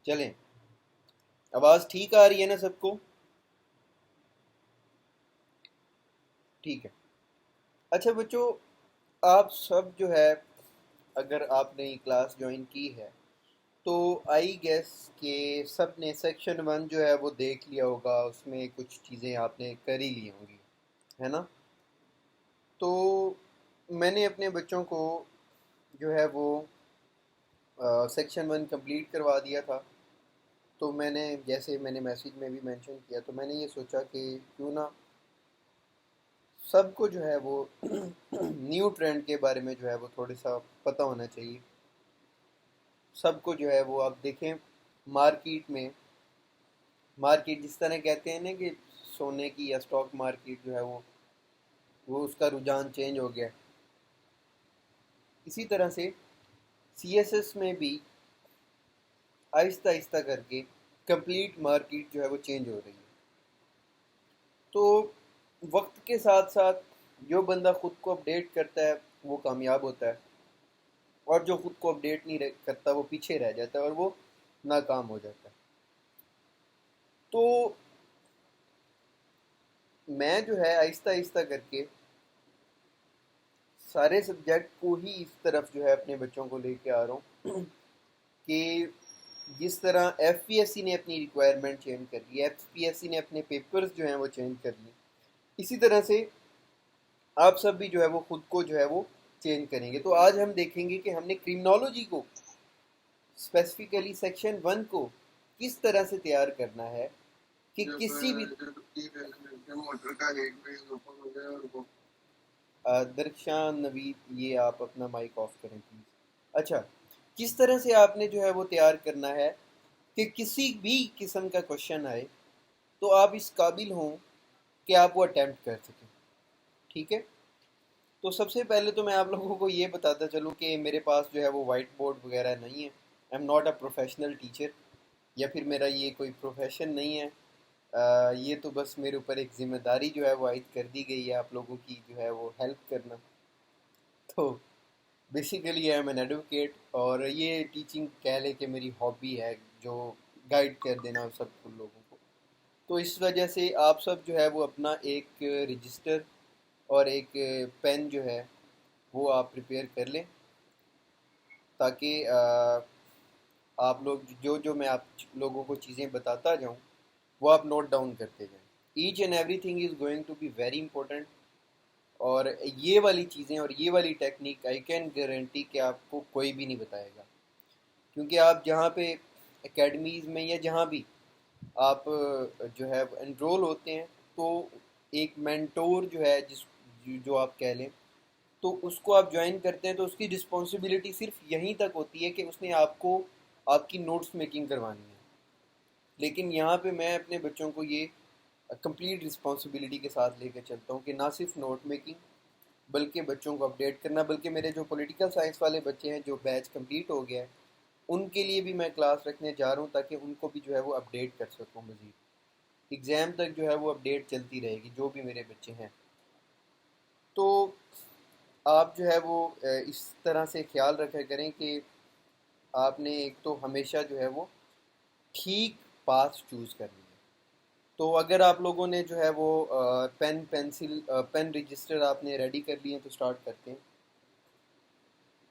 چلیں، آواز ٹھیک آ رہی ہے نا سب کو؟ ٹھیک ہے۔ اچھا بچوں، آپ سب جو ہے، اگر آپ نے یہ کلاس جوائن کی ہے تو آئی گیس کہ سب نے سیکشن 1 جو ہے وہ دیکھ لیا ہوگا، اس میں کچھ چیزیں آپ نے کر ہی لی ہوں گی، ہے نا؟ تو میں نے اپنے بچوں کو جو ہے وہ سیکشن 1 کمپلیٹ کروا دیا تھا۔ تو میں نے، جیسے میں نے میسیج میں بھی مینشن کیا، تو میں نے یہ سوچا کہ کیوں نہ سب کو جو ہے وہ نیو ٹرینڈ کے بارے میں جو ہے وہ تھوڑا سا پتہ ہونا چاہیے۔ سب کو جو ہے وہ آپ دیکھیں، مارکیٹ جس طرح کہتے ہیں نا کہ سونے کی یا اسٹاک مارکیٹ جو ہے وہ اس کا رجحان چینج ہو گیا، اسی طرح سے سی ایس ایس میں بھی آہستہ آہستہ کر کے کمپلیٹ مارکیٹ جو ہے وہ چینج ہو رہی ہے۔ تو وقت کے ساتھ ساتھ جو بندہ خود کو اپڈیٹ کرتا ہے وہ کامیاب ہوتا ہے، اور جو خود کو اپڈیٹ نہیں کرتا وہ پیچھے رہ جاتا ہے اور وہ ناکام ہو جاتا ہے۔ تو میں جو ہے آہستہ آہستہ کر کے سارے سبجیکٹ کو ہی اس طرف جو ہے اپنے بچوں کو لے کے آ رہا ہوں کہ جس طرح ایف پی ایس سی نے اپنی ریکوائرمنٹ چینج کر لی، ایف پی ایس سی نے اپنے پیپرز جو ہیں وہ چینج کر لی، اسی طرح سے آپ سب بھی جو ہے وہ خود کو جو ہے وہ چینج کریں گے۔ تو آج ہم دیکھیں گے کہ ہم نے کرمنالوجی کو، اسپیسیفکلی سیکشن 1 کو کس طرح سے تیار کرنا ہے کہ کسی بھی درخشان نوید، یہ آپ اپنا مائک آف کریں پلیز۔ اچھا، کس طرح سے آپ نے جو ہے وہ تیار کرنا ہے کہ کسی بھی قسم کا کوشچن آئے تو آپ اس قابل ہوں کہ آپ وہ اٹیمپٹ کر سکیں، ٹھیک ہے؟ تو سب سے پہلے تو میں آپ لوگوں کو یہ بتاتا چلوں کہ میرے پاس جو ہے وہ وائٹ بورڈ وغیرہ نہیں ہے۔ I am not a professional teacher, یا پھر میرا یہ کوئی پروفیشن نہیں ہے۔ یہ تو بس میرے اوپر ایک ذمہ داری جو ہے وہ عائد کر دی گئی ہے، آپ لوگوں کی جو ہے وہ ہیلپ کرنا۔ تو basically I am an advocate, اور یہ ٹیچنگ کہہ لے کہ میری ہابی ہے، جو گائیڈ کر دینا سب کو لوگوں کو۔ تو اس وجہ سے آپ سب جو ہے وہ اپنا ایک رجسٹر اور ایک پین جو ہے وہ آپ پریپیئر کر لیں، تاکہ آپ لوگ جو میں آپ لوگوں کو چیزیں بتاتا جاؤں وہ آپ نوٹ ڈاؤن کرتے جائیں۔ Each and everything is going to be very important, اور یہ والی چیزیں اور یہ والی ٹیکنیک آئی کین گارنٹی کہ آپ کو کوئی بھی نہیں بتائے گا، کیونکہ آپ جہاں پہ اکیڈمیز میں یا جہاں بھی آپ جو ہے انرول ہوتے ہیں تو ایک مینٹور جو ہے جو آپ کہہ لیں، تو اس کو آپ جوائن کرتے ہیں تو اس کی رسپانسبلٹی صرف یہیں تک ہوتی ہے کہ اس نے آپ کو آپ کی نوٹس میکنگ کروانی ہے۔ لیکن یہاں پہ میں اپنے بچوں کو یہ کمپلیٹ رسپانسبلٹی کے ساتھ لے کے چلتا ہوں کہ نہ صرف نوٹ میکنگ بلکہ بچوں کو اپڈیٹ کرنا، بلکہ میرے جو پولیٹیکل سائنس والے بچے ہیں جو بیچ کمپلیٹ ہو گیا ہے ان کے لیے بھی میں کلاس رکھنے جا رہا ہوں، تاکہ ان کو بھی جو ہے وہ اپڈیٹ کر سکوں مزید، ایگزام تک جو ہے وہ اپڈیٹ چلتی رہے گی جو بھی میرے بچے ہیں۔ تو آپ جو ہے وہ اس طرح سے خیال رکھا کریں کہ آپ نے ایک تو ہمیشہ جو ہے وہ ٹھیک پاس چوز کرنی ہے۔ تو اگر آپ لوگوں نے جو ہے وہ پین پینسل پین رجسٹر آپ نے ریڈی کر لیے ہیں تو سٹارٹ کرتے ہیں۔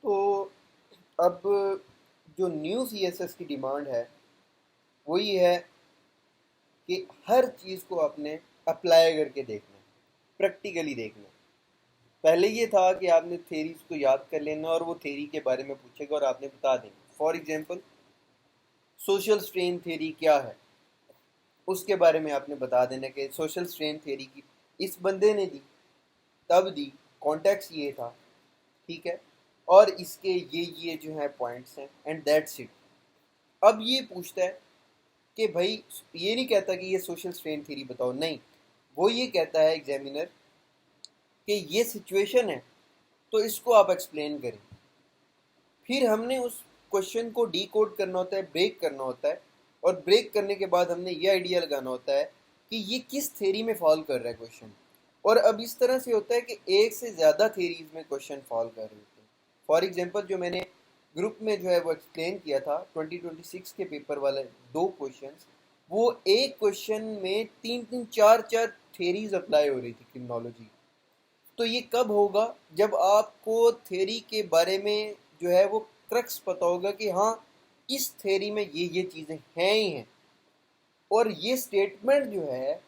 تو اب جو نیو سی ایس ایس کی ڈیمانڈ ہے وہ یہ ہے کہ ہر چیز کو آپ نے اپلائی کر کے دیکھنا ہے، پریکٹیکلی دیکھنا ہے۔ پہلے یہ تھا کہ آپ نے تھیریز کو یاد کر لینا اور وہ تھیری کے بارے میں پوچھے گا اور آپ نے بتا دیں۔ For example social strain theory کیا ہے، اس کے بارے میں آپ نے بتا دینا کہ سوشل سٹرین تھیری کی اس بندے نے دی، تب دی، کانٹیکس یہ تھا، ٹھیک ہے، اور اس کے یہ جو ہیں پوائنٹس ہیں، اینڈ دیٹس اٹ۔ اب یہ پوچھتا ہے کہ بھائی، یہ نہیں کہتا کہ یہ سوشل سٹرین تھیری بتاؤ، نہیں، وہ یہ کہتا ہے ایگزامینر کہ یہ سچویشن ہے تو اس کو آپ ایکسپلین کریں۔ پھر ہم نے اس کوشچن کو ڈی کوڈ کرنا ہوتا ہے، بریک کرنا ہوتا ہے، اور بریک کرنے کے بعد ہم نے یہ آئیڈیا لگانا ہوتا ہے کہ یہ کس تھیری میں فال کر رہا ہے کوشچن۔ اور اب اس طرح سے ہوتا ہے کہ ایک سے زیادہ تھیریز میں کوشچن فال کر رہے ہوتے ہیں۔ فار ایگزامپل جو میں نے گروپ میں جو ہے وہ ایکسپلین کیا تھا 2026 کے پیپر والے 2 کوشچنس، وہ ایک کوشچن میں 3 4 تھیریز اپلائی ہو رہی تھی کرمنالوجی. تو یہ کب ہوگا؟ جب آپ کو تھیری کے بارے میں جو ہے وہ کرکس پتہ ہوگا کہ ہاں اس تھیری میں یہ چیزیں ہیں ہی ہیں، اور یہ سٹیٹمنٹ جو ہے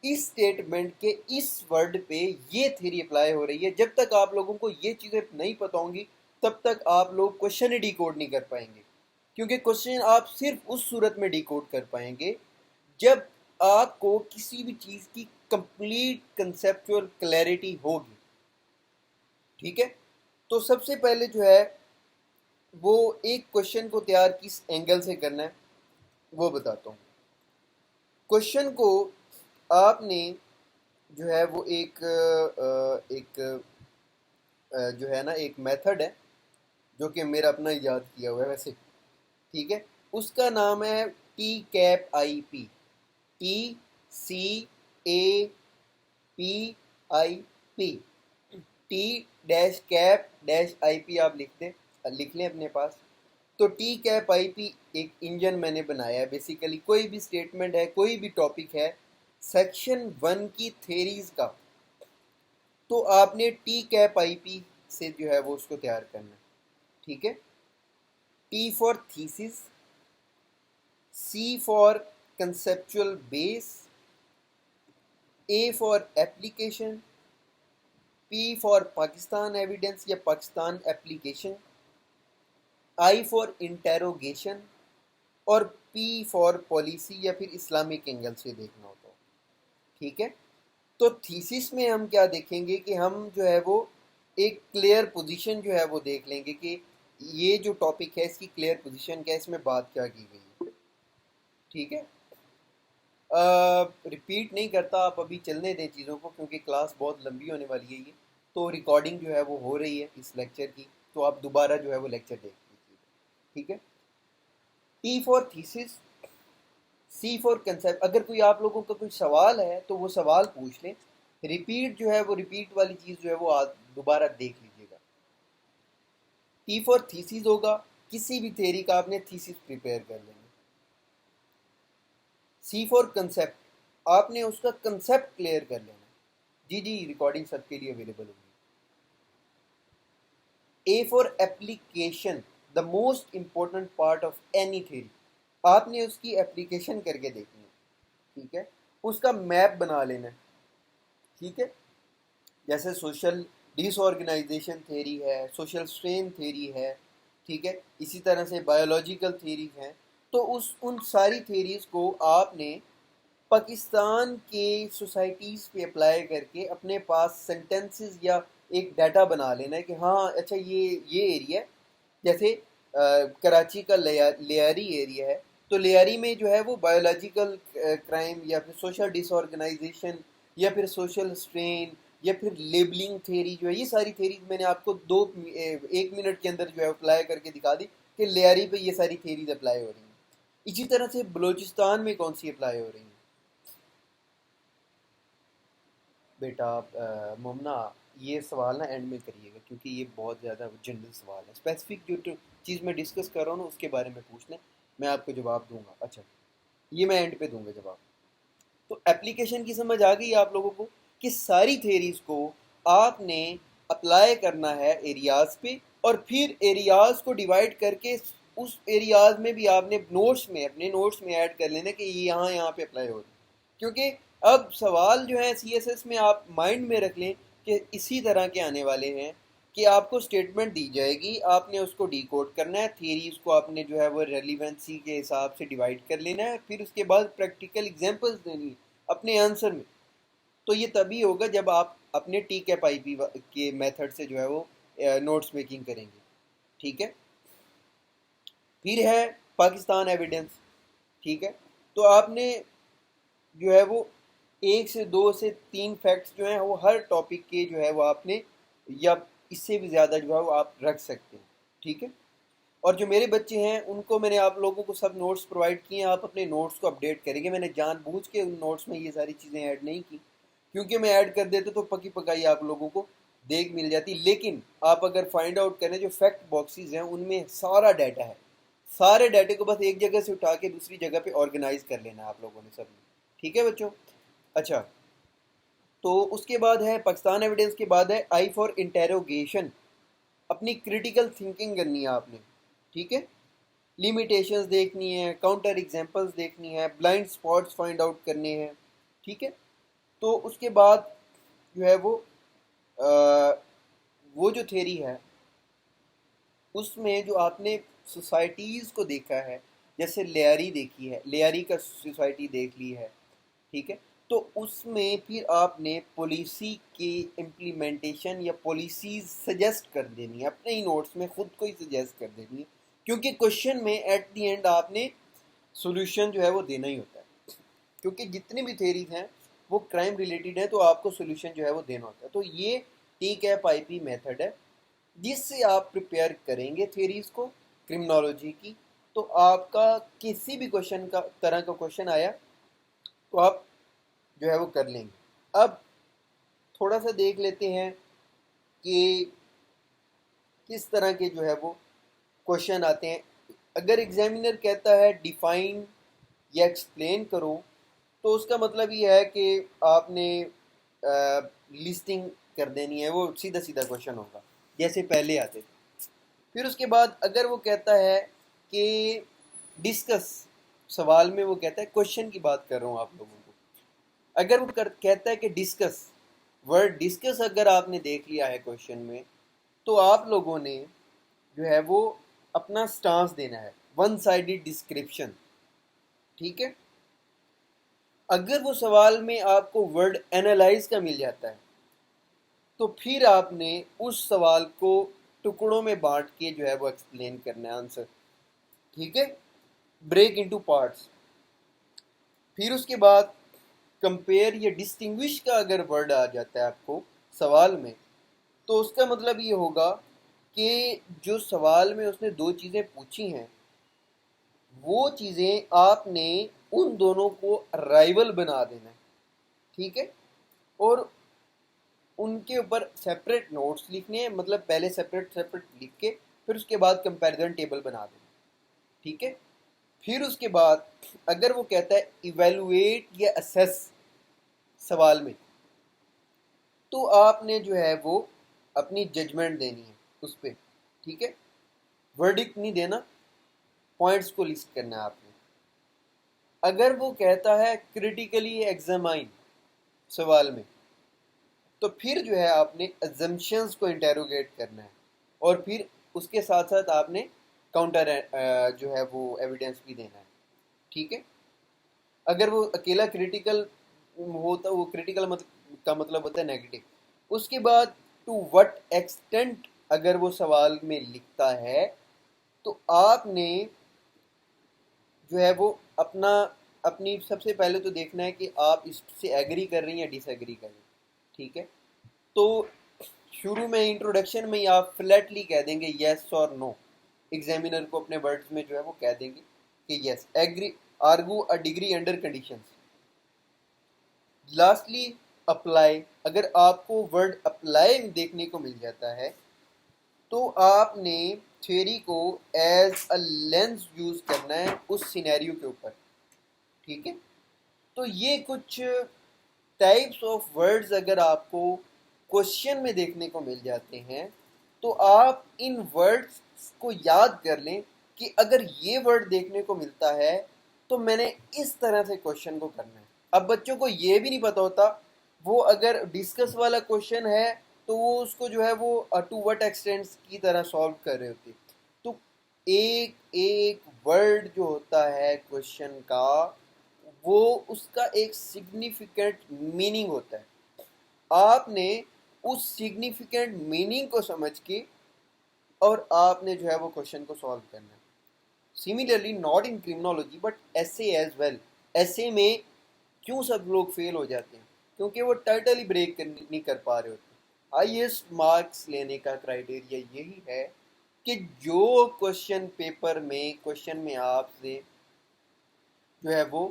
اس سٹیٹمنٹ کے اس ورڈ پہ یہ تھیری اپلائی ہو رہی ہے. جب تک آپ لوگوں کو یہ چیزیں نہیں پتہ ہوں گی تب تک آپ لوگ کوشچن ہی ڈی کوڈ نہیں کر پائیں گے، کیونکہ کوشچن آپ صرف اس صورت میں ڈی کوڈ کر پائیں گے جب آپ کو کسی بھی چیز کی کمپلیٹ کنسیپچول کلیئرٹی ہوگی. ٹھیک ہے، تو سب سے پہلے جو ہے وہ ایک کوشچن کو تیار کس اینگل سے کرنا ہے وہ بتاتا ہوں. کوشچن کو آپ نے جو ہے وہ ایک جو ہے نا ایک میتھڈ ہے جو کہ میرا اپنا ایجاد کیا ہوا ہے ویسے. ٹھیک ہے، اس کا نام ہے T cap I P. TCAPI. T dash cap dash I P آپ لکھ لیں اپنے پاس. تو ٹی کیپ آئی پی ایک انجن میں نے بنایا ہے. بیسیکلی کوئی بھی اسٹیٹمنٹ ہے، کوئی بھی ٹاپک ہے سیکشن 1 کی تھیریز کا، تو آپ نے ٹی کیپ آئی پی سے جو ہے وہ اس کو تیار کرنا ہے. ٹھیک ہے، T for thesis, C for conceptual base, A for application, P for Pakistan evidence یا Pakistan application, I for interrogation, اور پی فار پالیسی یا پھر اسلامک اینگل سے دیکھنا ہوتا ہے. ٹھیک ہے، تو تھیسس میں ہم کیا دیکھیں گے کہ ہم جو ہے وہ ایک کلیئر پوزیشن جو ہے وہ دیکھ لیں گے کہ یہ جو ٹاپک ہے اس کی کلیئر پوزیشن کیا ہے، اس میں بات کیا کی گئی ہے. ٹھیک ہے، ریپیٹ نہیں کرتا، آپ ابھی چلنے دیں چیزوں کو کیونکہ کلاس بہت لمبی ہونے والی ہے. یہ تو ریکارڈنگ جو ہے وہ ہو رہی ہے اس لیکچر کی، تو آپ دوبارہ جو ہے وہ لیکچر دیکھ لیجیے. ٹھیک ہے، T for thesis, C for concept. اگر کوئی آپ لوگوں کا کوئی سوال ہے تو وہ سوال پوچھ لیں. ریپیٹ جو ہے وہ ریپیٹ والی چیز جو ہے وہ دوبارہ دیکھ لیجیے گا. ٹی فار تھیسس ہوگا، کسی بھی تھیری کا آپ نے تھیسس پریپیئر کر لینا. سی فار کنسیپٹ، آپ نے اس کا کنسیپٹ کلیئر کر لینا. جی ریکارڈنگ سب کے لیے اویلیبل ہوگی. A for application, the most important part of any theory. آپ نے اس کی ایپلیکیشن کر کے دیکھنی ہے. ٹھیک ہے، اس کا میپ بنا لینا ہے. ٹھیک ہے، جیسے سوشل ڈس آرگنائزیشن تھیری ہے، سوشل اسٹرین تھیری ہے. ٹھیک ہے، اسی طرح سے بایولوجیکل تھیریز ہیں. تو ان ساری تھیریز کو آپ نے پاکستان کے سوسائٹیز پہ اپلائی کر کے اپنے پاس سینٹنسز یا ایک ڈیٹا بنا لینا ہے کہ ہاں اچھا یہ ایریا ہے. جیسے کراچی کا لیاری ایریا ہے، تو لیاری میں جو ہے وہ بایولوجیکل کرائم یا پھر سوشل ڈس آرگنائزیشن یا پھر سوشل اسٹرین یا پھر لیبلنگ تھیری جو ہے، یہ ساری تھیریز میں نے آپ کو 1 منٹ کے اندر جو ہے اپلائی کر کے دکھا دی کہ لیاری پہ یہ ساری تھیریز اپلائی ہو رہی ہیں. اسی طرح سے بلوچستان میں کون سی اپلائی ہو رہی ہیں. بیٹا ممنا، یہ سوال نا اینڈ میں کریے گا کیونکہ یہ بہت زیادہ جنرل سوال ہے. اسپیسیفک جو چیز میں ڈسکس کر رہا ہوں نا اس کے بارے میں پوچھ لیں، میں آپ کو جواب دوں گا. اچھا، یہ میں اینڈ پہ دوں گا جواب. تو ایپلیکیشن کی سمجھ آ گئی آپ لوگوں کو کہ ساری تھیریز کو آپ نے اپلائی کرنا ہے ایریاز پہ، اور پھر ایریاز کو ڈیوائڈ کر کے اس ایریاز میں بھی آپ نے اپنے نوٹس میں ایڈ کر لینا کہ یہ یہاں پہ اپلائی ہو رہی ہے. کیونکہ اب سوال جو ہے سی ایس ایس میں آپ مائنڈ میں رکھ لیں کہ اسی طرح کے آنے والے ہیں کہ آپ کو اسٹیٹمنٹ دی جائے گی، آپ نے اس کو ڈی کوڈ کرنا ہے، تھیریز کو آپ نے جو ہے وہ ریلیونسی کے حساب سے ڈیوائڈ کر لینا ہے، پھر اس کے بعد پریکٹیکل ایگزامپلس دینی ہے اپنے آنسر میں. تو یہ تبھی ہوگا جب آپ اپنے ٹی کیپ آئی پی کے میتھڈ سے جو ہے وہ نوٹس میکنگ کریں گے. ٹھیک ہے، پھر ہے پاکستان ایویڈنس. ٹھیک ہے، تو آپ نے جو ہے وہ 1 سے 2 سے 3 فیکٹس جو ہیں وہ ہر ٹاپک کے جو ہے وہ آپ نے، یا اس سے بھی زیادہ جو ہے وہ آپ رکھ سکتے ہیں. ٹھیک ہے، اور جو میرے بچے ہیں ان کو میں نے آپ لوگوں کو سب نوٹس پرووائڈ کیے ہیں، آپ اپنے نوٹس کو اپڈیٹ کریں گے. میں نے جان بوجھ کے ان نوٹس میں یہ ساری چیزیں ایڈ نہیں کی، کیونکہ میں ایڈ کر دیتا تو پکی پکائی آپ لوگوں کو دیکھ مل جاتی. لیکن آپ اگر فائنڈ آؤٹ کریں جو فیکٹ باکسز ہیں ان میں سارا ڈیٹا ہے. سارے ڈیٹے کو بس ایک جگہ سے اٹھا کے دوسری جگہ پہ آرگنائز کر لینا ہے آپ لوگوں نے سب نے. ٹھیک ہے بچوں. اچھا تو اس کے بعد ہے پاکستان ایویڈنس کے بعد ہے آئی فار انٹیروگیشن. اپنی کریٹیکل تھنکنگ کرنی ہے آپ نے. ٹھیک ہے. لیمیٹیشنز دیکھنی ہے, کاؤنٹر ایگزامپلز دیکھنی ہے, بلائنڈ اسپاٹس فائنڈ آؤٹ کرنے ہیں. ٹھیک ہے. تو اس کے بعد جو ہے وہ جو تھیری ہے اس میں جو آپ نے سوسائٹیز کو دیکھا ہے, جیسے لیاری دیکھی ہے, لیاری کا سوسائٹی دیکھ لی ہے. ٹھیک ہے. تو اس میں پھر آپ نے پالیسی کی امپلیمنٹیشن یا پالیسیز سجیسٹ کر دینی ہے, اپنے ہی نوٹس میں خود کو ہی سجیسٹ کر دینی ہے, کیونکہ کوشچن میں ایٹ دی اینڈ آپ نے سولوشن جو ہے وہ دینا ہی ہوتا ہے. کیونکہ جتنی بھی تھیریز ہیں وہ کرائم ریلیٹڈ ہیں, تو آپ کو سولوشن جو ہے وہ دینا ہوتا ہے. تو یہ T cap I P method ہے جس سے آپ پریپیئر کریں گے تھیریز کو کرمنالوجی کی. تو آپ کا کسی بھی کوشچن کا طرح کا کوشچن آیا تو آپ جو ہے وہ کر لیں گے. اب تھوڑا سا دیکھ لیتے ہیں کہ کس طرح کے جو ہے وہ کوشچن آتے ہیں. اگر ایگزامینر کہتا ہے ڈیفائن یا ایکسپلین کرو, تو اس کا مطلب یہ ہے کہ آپ نے لسٹنگ کر دینی ہے. وہ سیدھا سیدھا کوشچن ہوگا جیسے پہلے آتے تھے. پھر اس کے بعد اگر وہ کہتا ہے کہ ڈسکس, سوال میں وہ کہتا ہے کوشچن کی بات کر رہا ہوں آپ لوگوں کو, اگر وہ کہتا ہے کہ ڈسکس, ورڈ ڈسکس اگر آپ نے دیکھ لیا ہے کوشچن میں, تو آپ لوگوں نے جو ہے وہ اپنا سٹانس دینا ہے, ون سائیڈڈ ڈسکرپشن. ٹھیک ہے. اگر وہ سوال میں آپ کو ورڈ اینالائز کا مل جاتا ہے تو پھر آپ نے اس سوال کو ٹکڑوں میں بانٹ کے جو ہے وہ ایکسپلین کرنا ہے آنسر. ٹھیک ہے. Break into parts. پھر اس کے بعد کمپیئر یا ڈسٹنگوش کا اگر ورڈ آ جاتا ہے آپ کو سوال میں, تو اس کا مطلب یہ ہوگا کہ جو سوال میں اس نے دو چیزیں پوچھی ہیں وہ چیزیں آپ نے ان دونوں کو رائیول بنا دینا ہے. ٹھیک ہے. اور ان کے اوپر سیپریٹ نوٹس لکھنے ہیں, مطلب پہلے سیپریٹ لکھ کے پھر اس کے بعد کمپیریزن ٹیبل بنا دینا. ٹھیک ہے. پھر اس کے بعد اگر وہ کہتا ہے ایویلویٹ یا اسیس سوال میں, تو آپ نے جو ہے وہ اپنی ججمنٹ دینی ہے اس پہ. ٹھیک ہے. ورڈکٹ نہیں دینا, پوائنٹس کو لسٹ کرنا ہے آپ نے. اگر وہ کہتا ہے کریٹیکلی ایگزامائن سوال میں, تو پھر جو ہے آپ نے ازمپشنز کو انٹیروگیٹ کرنا ہے, اور پھر اس کے ساتھ ساتھ آپ نے کاؤنٹر جو ہے وہ ایویڈنس بھی دینا ہے. ٹھیک ہے. اگر وہ اکیلا کریٹیکل ہوتا, وہ کریٹیکل کا مطلب ہوتا ہے نیگیٹو. اس کے بعد ٹو وٹ ایکسٹینٹ اگر وہ سوال میں لکھتا ہے, تو آپ نے جو ہے وہ اپنی سب سے پہلے تو دیکھنا ہے کہ آپ اس سے ایگری کر رہی ہیں یا ڈس ایگری کر رہی ہیں. ٹھیک ہے. تو شروع میں انٹروڈکشن میں ہی آپ فلیٹلی کہہ دیں گے یس اور نو. ایگزامینر کو اپنے ورڈز میں جو ہے وہ کہہ دیں گے کہ yes agree, argue a degree under conditions. Lastly apply. اگر آپ کو ورڈ اپلائی دیکھنے کو مل جاتا ہے تو آپ نے تھیوری کو ایز اے لینس یوز کرنا ہے اس سینیریو کے اوپر. ٹھیک ہے. تو یہ کچھ ٹائپس آف ورڈز اگر آپ کو کوشچن میں دیکھنے کو مل جاتے ہیں, تو آپ ان ورڈز کو یاد کر لیں کہ اگر یہ ورڈ دیکھنے کو ملتا ہے تو میں نے اس طرح سے کوشچن کو کرنا ہے. اب بچوں کو یہ بھی نہیں پتا ہوتا, وہ اگر ڈسکس والا کوشچن ہے تو وہ اس کو جو ہے وہ ٹو وٹ ایکسٹینٹس کی طرح سالو کر رہے ہوتے. تو ایک ایک ورڈ جو ہوتا ہے کوشچن کا, وہ اس کا ایک سگنیفیکنٹ میننگ ہوتا ہے. آپ نے اس سگنیفیکنٹ میننگ کو سمجھ کے اور آپ نے جو ہے وہ کوشچن کو سالو کرنا ہے. Similarly not in criminology but ایسے ایز ویل. ایسے میں کیوں سب لوگ فیل ہو جاتے ہیں؟ کیونکہ وہ ٹائٹل ہی بریک نہیں کر پا رہے ہوتے. ہائیسٹ مارکس لینے کا کرائٹیریا یہی ہے کہ جو کوشچن پیپر میں کوشچن میں آپ سے جو ہے وہ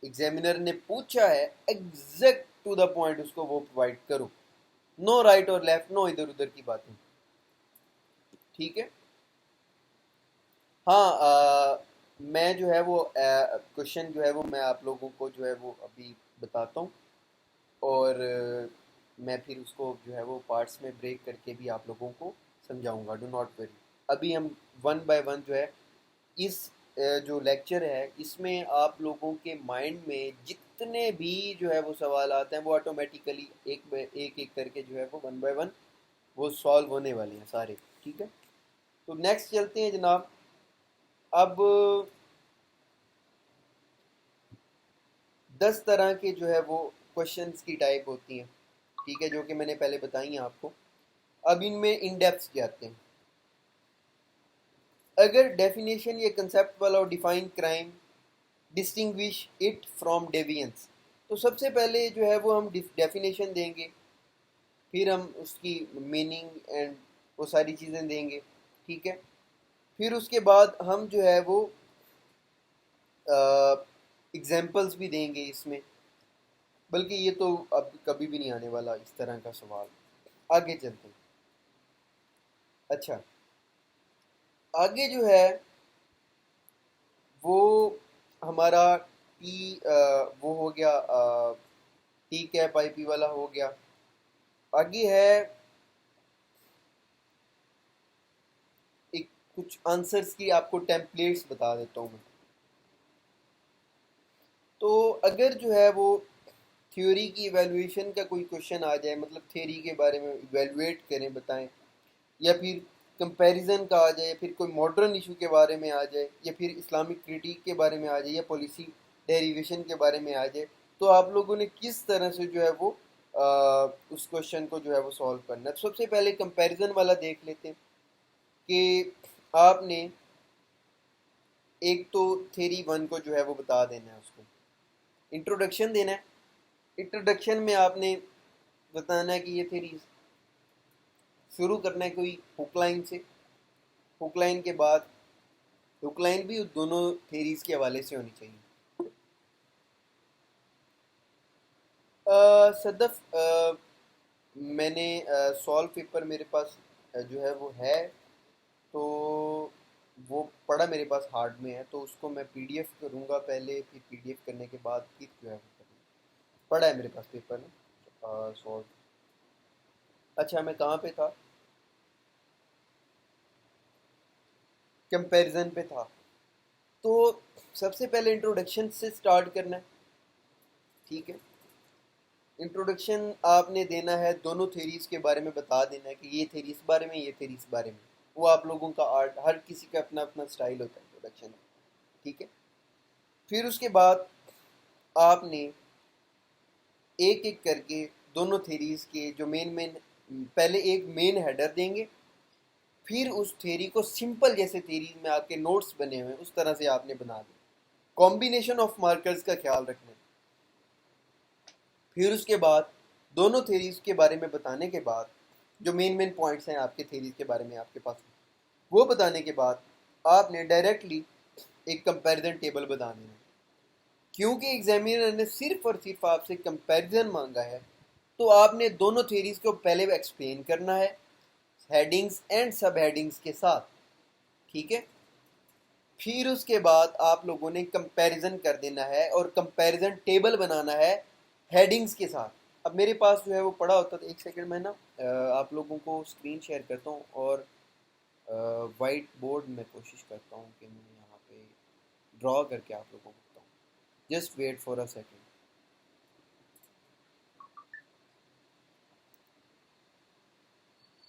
ایگزامینر نے پوچھا ہے ایگزیکٹ ٹو دا پوائنٹ اس کو وہ پرووائڈ کرو. نو رائٹ اور لیفٹ، نو ادھر ادھر کی باتیں. ٹھیک ہے. ہاں میں جو ہے وہ کوشچن جو ہے وہ میں آپ لوگوں کو جو ہے وہ ابھی بتاتا ہوں، اور میں پھر اس کو جو ہے وہ پارٹس میں بریک کر کے بھی آپ لوگوں کو سمجھاؤں گا. Do not worry. ابھی ہم ون بائی ون جو ہے اس جو لیکچر ہے اس میں آپ لوگوں کے مائنڈ میں جتنے بھی جو ہے وہ سوالات ہیں وہ آٹومیٹیکلی ایک ایک کر کے جو ہے وہ ون بائی ون وہ سالو ہونے والے ہیں سارے. ٹھیک ہے. تو نیکسٹ چلتے ہیں جناب. اب 10 طرح کے جو ہے وہ کوشچنس کی ٹائپ ہوتی ہیں. ٹھیک ہے. جو کہ میں نے پہلے بتائی ہیں آپ کو. اب ان میں ان ڈیپتھ جاتے ہیں. اگر ڈیفینیشن یا کنسیپٹ والا define crime distinguish it from deviance, تو سب سے پہلے جو ہے وہ ہم ڈیفینیشن دیں گے، پھر ہم اس کی میننگ اینڈ وہ ساری چیزیں دیں گے. ٹھیک ہے. پھر اس کے بعد ہم جو ہے وہ ایگزامپلس بھی دیں گے اس میں، بلکہ یہ تو اب کبھی بھی نہیں آنے والا اس طرح کا سوال. آگے چلتے ہیں. اچھا، آگے جو ہے وہ ہمارا ٹی وہ ہو گیا، ٹی کیپ آئی پی والا ہو گیا. آگے ہے ایک کچھ آنسرس کی آپ کو ٹیمپلیٹس بتا دیتا ہوں میں. تو اگر جو ہے وہ تھیوری کی ایویلویشن کا کوئی کوشچن آ جائے، مطلب تھیوری کے بارے میں ایویلویٹ کریں، بتائیں، یا پھر کمپیریزن کا آ جائے، یا پھر کوئی ماڈرن ایشو کے بارے میں آ جائے، یا پھر اسلامک کرٹیک کے بارے میں آ جائے، یا پالیسی ڈیریویشن کے بارے میں آ جائے، تو آپ لوگوں نے کس طرح سے جو ہے وہ اس کوشچن کو جو ہے وہ سالو کرنا ہے. تو سب سے پہلے کمپیریزن والا دیکھ لیتے ہیں کہ آپ نے ایک تو تھیری ون کو جو ہے وہ بتا دینا ہے، اس کو انٹروڈکشن دینا ہے. انٹروڈکشن میں آپ نے بتانا ہے کہ یہ تھیری شروع کرنا ہے کوئی ہک لائن سے. ہک لائن کے بعد ہک لائن بھی دونوں تھیریز کے حوالے سے ہونی چاہیے. صدف میں نے سالو پیپر میرے پاس جو ہے وہ ہے، تو وہ پڑھا میرے پاس ہارڈ میں ہے، تو اس کو میں پی ڈی ایف کروں گا پہلے، پھر پی ڈی ایف کرنے کے بعد پھر جو ہے وہ کروں گا. پڑھا ہے میرے پاس پیپر سالو. اچھا میں کہاں پہ تھا؟ کمپیریزن پہ تھا. تو سب سے پہلے انٹروڈکشن سے سٹارٹ کرنا ہے. ٹھیک ہے. انٹروڈکشن آپ نے دینا ہے، دونوں تھیریز کے بارے میں بتا دینا ہے کہ یہ تھیری اس بارے میں، یہ تھیری اس بارے میں. وہ آپ لوگوں کا آرٹ، ہر کسی کا اپنا اپنا سٹائل ہوتا ہے انٹروڈکشن میں. ٹھیک ہے. پھر اس کے بعد آپ نے ایک ایک کر کے دونوں تھیریز کے جو پہلے ایک مین ہیڈر دیں گے، پھر اس تھیری کو سمپل جیسے تھیریز میں آپ کے نوٹس بنے ہوئے ہیں اس طرح سے آپ نے بنا دیں. کمبینیشن آف مارکرز کا خیال رکھنا ہے. پھر اس کے بعد دونوں تھیریز کے بارے میں بتانے کے بعد جو مین پوائنٹس ہیں آپ کے تھیریز کے بارے میں آپ کے پاس، وہ بتانے کے بعد آپ نے ڈائریکٹلی ایک کمپیریزن ٹیبل بتا دینا ہے. کیونکہ ایگزامینر نے صرف اور صرف آپ سے کمپیریزن مانگا ہے، تو آپ نے دونوں تھیریز کو پہلے ایکسپلین کرنا ہے ہیڈنگز اینڈ سب ہیڈنگز کے ساتھ. ٹھیک ہے. پھر اس کے بعد آپ لوگوں نے کمپیریزن کر دینا ہے اور کمپیریزن ٹیبل بنانا ہے ہیڈنگز کے ساتھ. اب میرے پاس جو ہے وہ پڑا ہوتا تھا، ایک سیکنڈ میں نا آپ لوگوں کو اسکرین شیئر کرتا ہوں، اور وائٹ بورڈ میں کوشش کرتا ہوں کہ میں یہاں پہ ڈرا کر کے آپ لوگوں کو بتاؤں. Just wait for a second.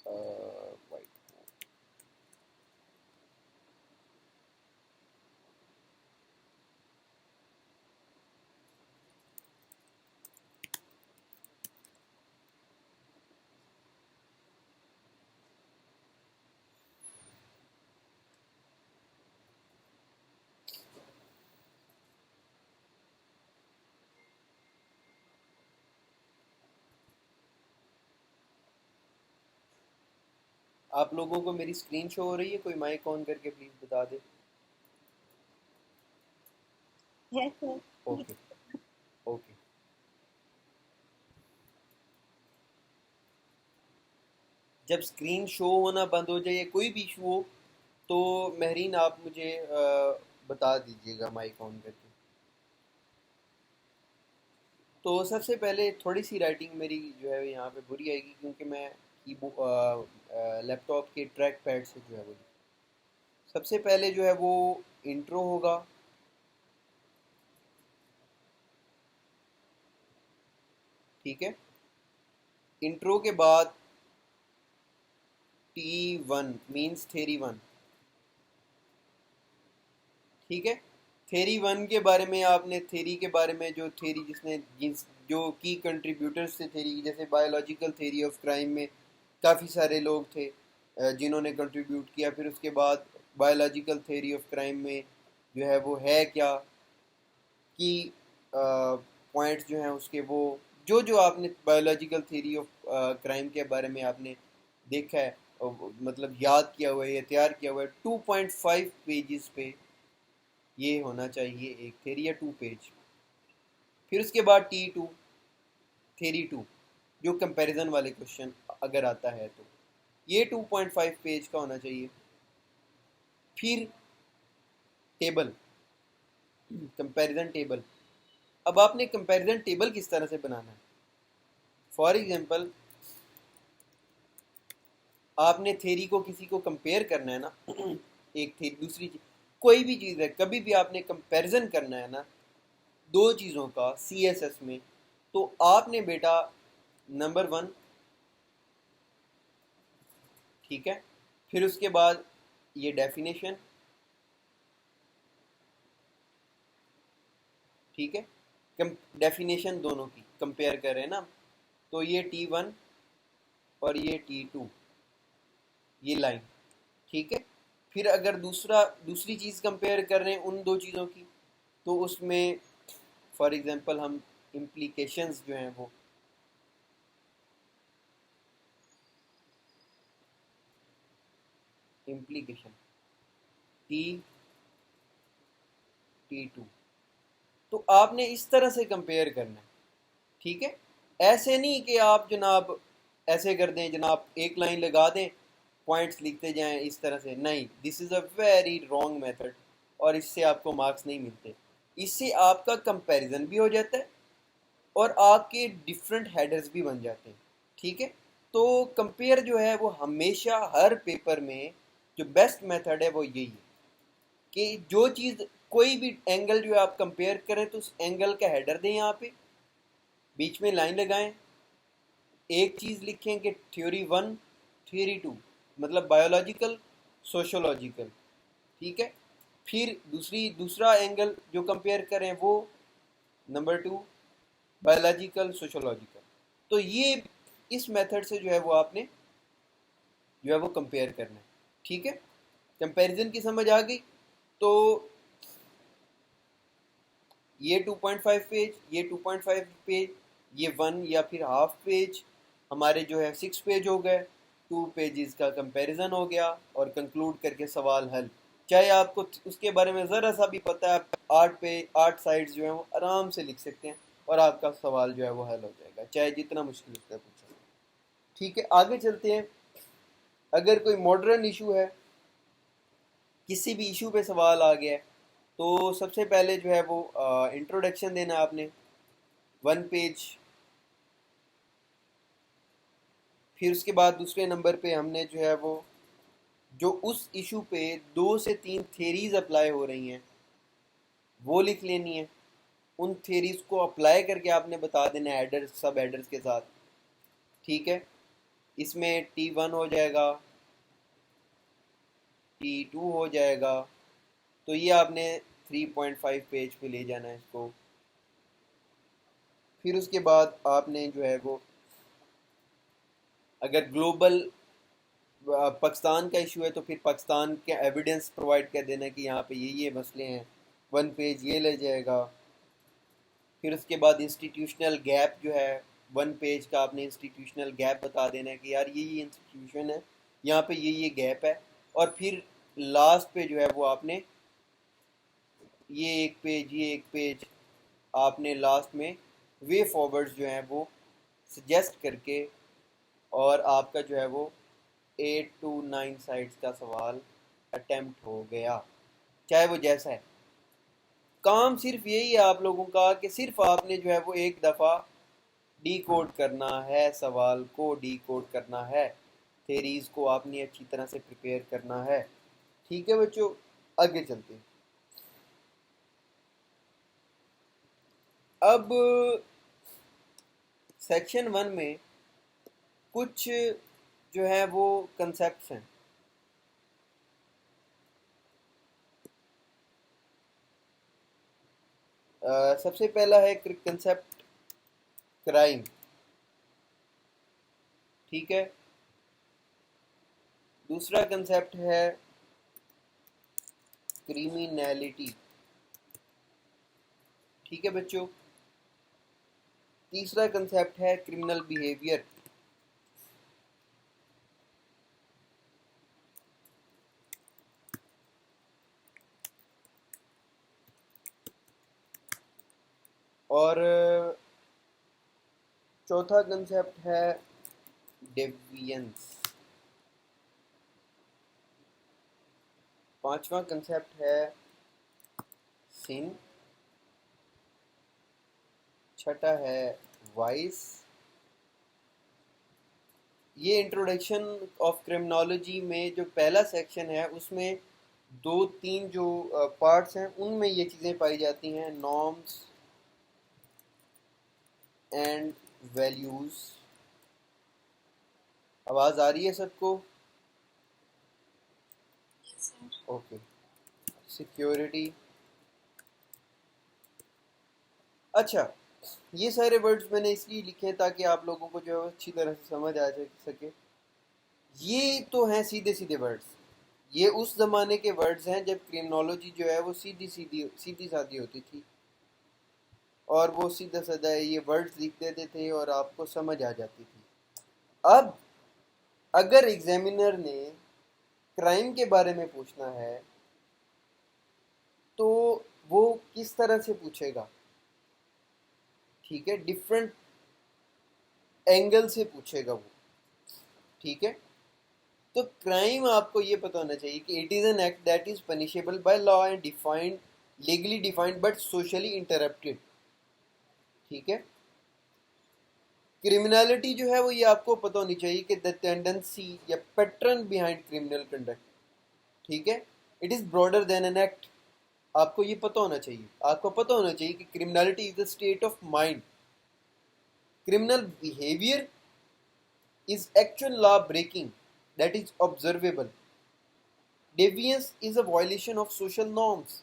Wait آپ لوگوں کو میری اسکرین شو ہو رہی ہے؟ کوئی مائک آن کر کے پلیز بتا دے. Okay okay. جب اسکرین شو ہونا بند ہو جائے یا کوئی بھی ایشو ہو تو مہرین آپ مجھے بتا دیجیے گا مائک آن کر کے. تو سب سے پہلے تھوڑی سی رائٹنگ میری جو ہے یہاں پہ بری آئے گی کیونکہ میں لیپ ٹاپ کے ٹریک پیڈ سے جو ہے وہ سب سے پہلے جو ہے وہ انٹرو ہوگا. ٹھیک ہے. انٹرو کے بعد T1 مینس تھیری ون. ٹھیک ہے. تھیری ون کے بارے میں آپ نے تھیری کے بارے میں جو تھیری جو کی کنٹریبیوٹرز تھے تھیری جیسے بایولوجیکل تھیری آف کرائم میں کافی سارے لوگ تھے جنہوں نے کنٹریبیوٹ کیا. پھر اس کے بعد بایولوجیکل تھیری آف کرائم میں جو ہے وہ ہے کیا کی پوائنٹس جو ہیں اس کے وہ جو آپ نے بایولوجیکل تھیری آف کرائم کے بارے میں آپ نے دیکھا ہے مطلب یاد کیا ہوا ہے یا تیار کیا ہوا ہے 2.5 پیجز پہ یہ ہونا چاہیے ایک تھیری یا 2 پیج. پھر اس کے بعد T2 تھیری 2 جو کمپیریزن والے کوشچن اگر آتا ہے تو یہ 2.5 پیج کا ہونا چاہیے. پھر ٹیبل کمپیریزن ٹیبل. اب آپ نے کمپیریزن ٹیبل کس طرح سے بنانا ہے. فار ایگزامپل آپ نے تھیری کو کسی کو کمپیئر کرنا ہے نا ایک تھیری دوسری چیز کوئی بھی چیز ہے کبھی بھی آپ نے کمپیریزن کرنا ہے نا دو چیزوں کا CSS میں تو آپ نے بیٹا نمبر 1 ٹھیک ہے. پھر اس کے بعد یہ ڈیفینیشن ٹھیک ہے. ڈیفینیشن دونوں کی کمپیئر کر رہے ہیں نا تو یہ T1 اور یہ T2 یہ لائن ٹھیک ہے. پھر اگر دوسری چیز کمپیئر کر رہے ہیں ان دو چیزوں کی تو اس میں فار ایگزامپل ہم امپلیکیشنز جو ہیں وہ امپلیکیشن T2 تو آپ نے اس طرح سے کمپیئر کرنا ہے. ٹھیک ہے. ایسے نہیں کہ آپ جناب ایسے کر دیں جناب ایک لائن لگا دیں پوائنٹس لکھتے جائیں اس طرح سے. نہیں دس از اے ویری رانگ میتھڈ اور اس سے آپ کو مارکس نہیں ملتے. اس سے آپ کا کمپیریزن بھی ہو جاتا ہے اور آپ کے ڈفرینٹ ہیڈرز بھی بن جاتے ہیں. ٹھیک ہے. تو کمپیئر جو ہے وہ ہمیشہ ہر پیپر میں جو بیسٹ میتھڈ ہے وہ یہی ہے کہ جو چیز کوئی بھی اینگل جو آپ کمپیئر کریں تو اس اینگل کا ہیڈر دیں یہاں پہ بیچ میں لائن لگائیں ایک چیز لکھیں کہ تھیوری 1 تھیوری 2 مطلب بایولوجیکل سوشولوجیکل. ٹھیک ہے. پھر دوسرا اینگل جو کمپیئر کریں وہ نمبر 2 بایولوجیکل سوشولوجیکل. تو یہ اس میتھڈ سے جو ہے وہ آپ نے جو ہے وہ کمپیئر کرنا ہے. ٹھیک ہے. کمپیریزن کی سمجھ آ گئی. تو یہ 2.5 پیج یہ 2.5 پیج یہ 1 یا پھر ہاف پیج ہمارے جو ہے 6 پیج ہو گئے. 2 پیجز کا کمپیریزن ہو گیا اور کنکلوڈ کر کے سوال حل. چاہے آپ کو اس کے بارے میں ذرا سا بھی پتہ ہے 8 سائڈز جو ہیں وہ آرام سے لکھ سکتے ہیں اور آپ کا سوال جو ہے وہ حل ہو جائے گا چاہے جتنا مشکل اس کا پوچھو. ٹھیک ہے. آگے چلتے ہیں. اگر کوئی ماڈرن ایشو ہے کسی بھی ایشو پہ سوال آ گیا ہے تو سب سے پہلے جو ہے وہ انٹروڈکشن دینا آپ نے 1 پیج. پھر اس کے بعد دوسرے نمبر پہ ہم نے جو ہے وہ جو اس ایشو پہ 2 سے 3 تھیریز اپلائی ہو رہی ہیں وہ لکھ لینی ہے. ان تھیریز کو اپلائی کر کے آپ نے بتا دینا ہے ایڈر سب ایڈرز کے ساتھ. ٹھیک ہے. اس میں T1 ہو جائے گا T2 ہو جائے گا. تو یہ آپ نے 3.5 پیج پہ لے جانا ہے اس کو. پھر اس کے بعد آپ نے جو ہے وہ اگر گلوبل پاکستان کا ایشو ہے تو پھر پاکستان کے ایویڈنس پرووائڈ کر دینا کہ یہاں پہ یہ مسئلے ہیں. 1 پیج یہ لے جائے گا. پھر اس کے بعد انسٹیٹیوشنل گیپ جو ہے 1 پیج کا آپ نے انسٹیٹیوشنل گیپ بتا دینا ہے کہ یار یہ انسٹیٹیوشن ہے یہاں پہ یہ گیپ ہے. اور پھر لاسٹ پہ جو ہے وہ آپ نے یہ ایک پیج آپ نے لاسٹ میں وے فارورڈز جو ہیں وہ سجیسٹ کر کے اور آپ کا جو ہے وہ 8 to 9 سائٹس کا سوال اٹیمپٹ ہو گیا، چاہے وہ جیسا ہے. کام صرف یہی ہے آپ لوگوں کا کہ صرف آپ نے جو ہے وہ ایک دفعہ ڈی کوڈ کرنا ہے، سوال کو ڈی کوڈ کرنا ہے، تھیریز کو آپ نے اچھی طرح سے پریپیئر کرنا ہے. ٹھیک ہے بچوں، آگے چلتے ہیں. اب سیکشن 1 میں کچھ جو ہے وہ کنسیپٹس ہیں. سب سے پہلا ہے کنسیپٹ کرائم. ٹھیک ہے. دوسرا کنسیپٹ ہے کریمینلٹی. ٹھیک ہے بچوں. تیسرا کنسیپٹ ہے کرمنل بیہیویئر. اور چوتھا کنسیپٹ ہے ڈیوینس. پانچواں کنسیپٹ ہے سن. چھٹا ہے وائس. یہ انٹروڈکشن آف کرمنالوجی میں جو پہلا سیکشن ہے اس میں 2-3 جو پارٹس ہیں ان میں یہ چیزیں پائی جاتی ہیں، نارمز اینڈ ویلیوز. آواز آ رہی ہے سب کو؟ اوکے. سیکیورٹی. اچھا، یہ سارے ورڈز میں نے اس لیے لکھے تاکہ آپ لوگوں کو جو ہے اچھی طرح سے سمجھ آ سکے. یہ تو ہیں سیدھے سیدھے ورڈز. یہ اس زمانے کے ورڈز ہیں جب کرمنالوجی جو ہے وہ سیدھی سادھی ہوتی تھی، اور وہ سیدھا سادھا یہ ورڈز لکھ دیتے تھے اور آپ کو سمجھ آ جاتی تھی. اب اگر ایگزامینر نے کرائم کے بارے میں پوچھنا ہے تو وہ کس طرح سے پوچھے گا؟ ٹھیک ہے، ڈفرینٹ اینگل سے پوچھے گا وہ. ٹھیک ہے. تو کرائم آپ کو یہ پتہ ہونا چاہیے کہ it is an act that is punishable by law and defined legally defined but socially interrupted. ٹھیک ہے. کرمنالٹی جو ہے وہ یہ آپ کو پتہ ہونی چاہیے کہ دا ٹینڈنسی یا پیٹرن بیہائنڈ کرمنل کنڈکٹ. ٹھیک ہے. It is broader than an act. آپ کو یہ پتہ ہونا چاہیے، آپ کو پتہ ہونا چاہیے کہ criminality is the state of mind. Criminal behaviour is actual law breaking that is observable. Deviance is a violation of social norms.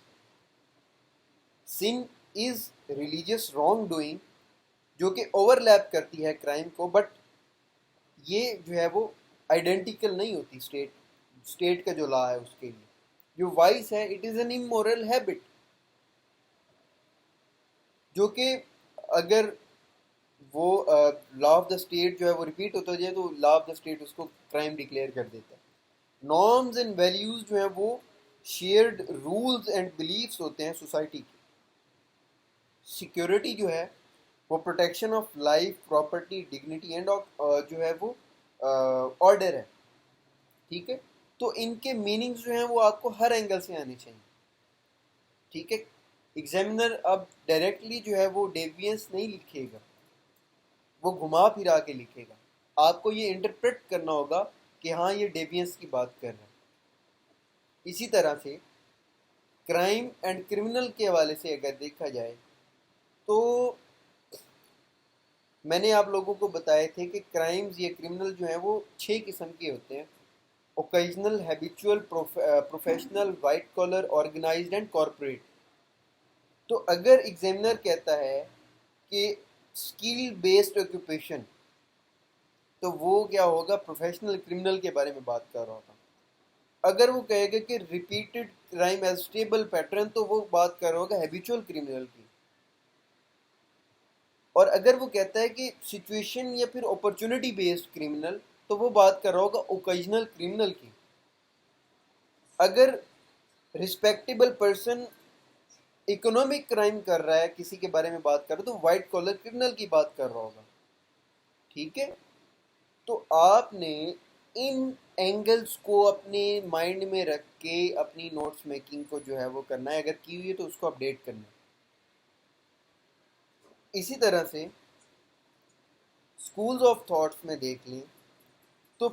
Sin is religious wrongdoing جو کہ اوور لیپ کرتی ہے کرائم کو، بٹ یہ جو ہے وہ آئیڈینٹیکل نہیں ہوتی اسٹیٹ کا جو لا ہے اس کے لیے. جو وائس ہے it is an amoral habit, جو کہ اگر وہ لا آف دا اسٹیٹ جو ہے وہ ریپیٹ ہوتا جائے تو لا آف دا اسٹیٹ اس کو کرائم ڈکلیئر کر دیتا ہے. نارمز اینڈ ویلیوز جو ہیں وہ شیئرڈ رولز اینڈ بلیفس ہوتے ہیں سوسائٹی کی. سیکیورٹی جو ہے وہ protection of life, property, dignity and جو ہے وہ آرڈر ہے. ٹھیک ہے. تو ان کے میننگز جو ہیں وہ آپ کو ہر اینگل سے آنے چاہیے. ٹھیک ہے. ایگزامینر اب ڈائریکٹلی جو ہے وہ ڈیوینس نہیں لکھے گا، وہ گھما پھرا کے لکھے گا. آپ کو یہ انٹرپریٹ کرنا ہوگا کہ ہاں یہ ڈیوینس کی بات کر رہا ہے. اسی طرح سے کرائم اینڈ کرمنل کے حوالے سے اگر دیکھا جائے تو میں نے آپ لوگوں کو بتائے تھے کہ کرائمز یا کرمنل جو ہیں وہ 6 قسم کے ہوتے ہیں: occasional, habitual, professional, white collar, organised and corporate. تو اگر ایگزامینر کہتا ہے کہ اسکل بیسڈ آکوپیشن تو وہ کیا ہوگا؟ پروفیشنل کرمنل کے بارے میں بات کر رہا ہوگا. اگر وہ کہے گا کہ repeated crime as stable pattern تو وہ بات کر رہا ہوگا ہیبیچول کرمنل کی. اور اگر وہ کہتا ہے کہ سچویشن یا پھر اپرچونٹی بیسڈ کرمنل تو وہ بات کر رہا ہوگا اوکیجنل کرمنل کی. اگر رسپیکٹیبل پرسن اکنامک کرائم کر رہا ہے، کسی کے بارے میں بات کر رہا ہے، تو وائٹ کالر کرمنل کی بات کر رہا ہوگا. ٹھیک ہے. تو آپ نے ان اینگلز کو اپنے مائنڈ میں رکھ کے اپنی نوٹس میکنگ کو جو ہے وہ کرنا ہے، اگر کی ہوئی ہے تو اس کو اپڈیٹ کرنا ہے. اسی طرح سے اسکولز آف تھاٹس میں دیکھ لیں تو